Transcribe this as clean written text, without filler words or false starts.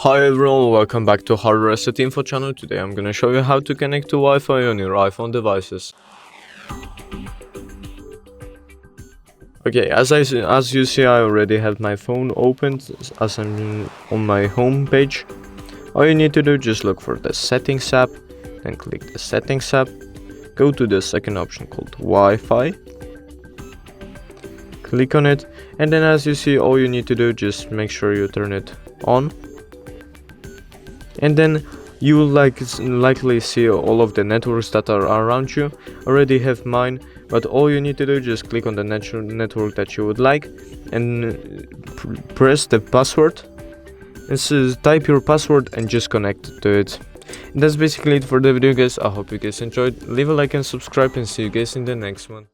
Hi everyone, welcome back to HardReset.Info channel. Today I'm gonna show you how to connect to Wi-Fi on your iPhone devices. Okay, as you see, I already have my phone opened as I'm on my home page. All you need to do, just look for the Settings app, then click the Settings app, go to the second option called Wi-Fi, click on it, and then as you see, all you need to do, just make sure you turn it on. And then you will likely see all of the networks that are around you. Already have mine, but all you need to do, just click on the network that you would like and press the password and type your password and just connect to it. And that's basically it for the video, guys. I hope you guys enjoyed. Leave a like and subscribe, and see you guys in the next one.